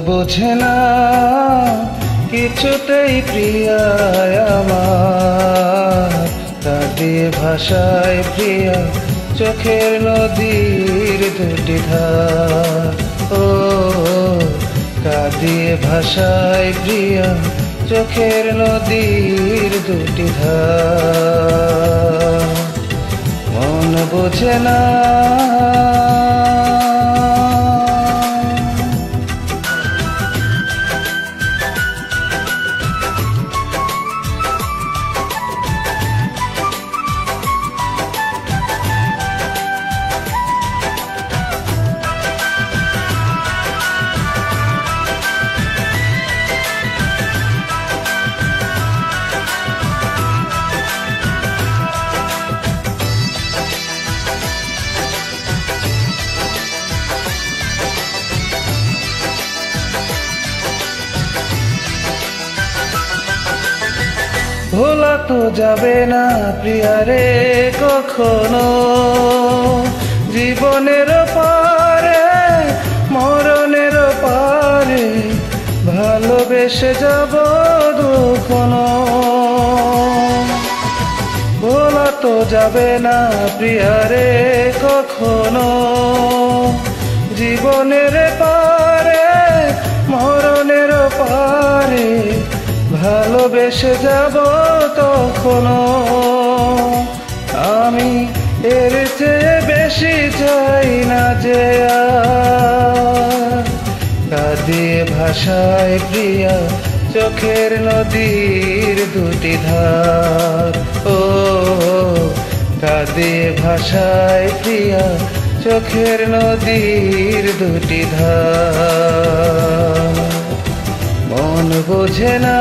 বোঝে না কিছুতেই প্রিয়া আমার, কাঁদিয়ে ভাষায় প্রিয়া চোখের নদীর দুটি ধার। ও কাঁদিয়ে ভাষায় প্রিয়া চোখের নদীর দুটি ধার। মন বোঝে না ভোলা তো যাবে না প্রিয়ারে কখনো, জীবনের পারে মরণের পারে ভালোবেসে যাব দুখনো। ভোলা তো যাবে না প্রিয়ারে কখনো, জীবনের পারে মরণের পারে ভালোবেসে যাব তখনো। আমি এর চেয়ে বেশি চাই না যে আর, কাঁদিয়ে ভাষায় প্রিয়া চোখের নদীর দুটি ধার। ও কাঁদিয়ে ভাষায় প্রিয়া চোখের নদীর দুটি ধার। মন বোঝে না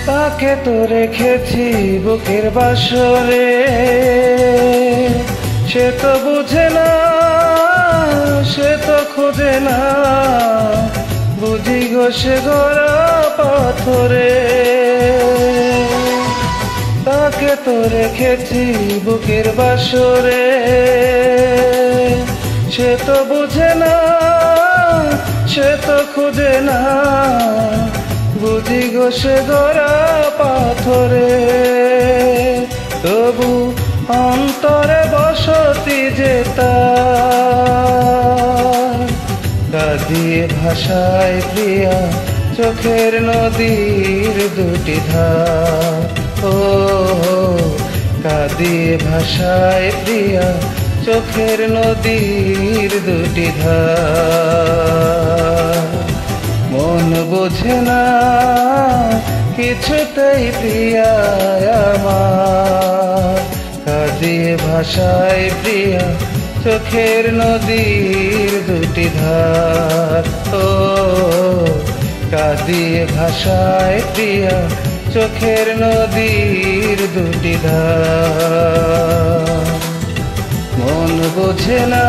তাকে তো রেখেছি বুকের বাসরে, সে তো বুঝে না সে তো খোঁজে না, বুঝি গো সে গড়া পাথরে। তাকে তো রেখেছি বুকের বাসরে, সে তো বুঝে না সে তো খোঁজে না, বুঝি গো সে গড়া পাথরে। তবু অন্তরে বসতি যে তার, কাঁদিয়ে ভাষায় প্রিয়া চোখের নদীর দুটি ধার। ও কাঁদিয়ে ভাষায় প্রিয়া চোখের নদীর দুটি ধার। মন বোঝে না কিছুতেই প্রিয়া আমার, কাঁদিয়ে ভাষায় প্রিয়া চোখের নদীর দুটি ধার। ও কাঁদিয়ে ভাষায় প্রিয়া চোখের নদীর দুটি ধার। মন বোঝে না।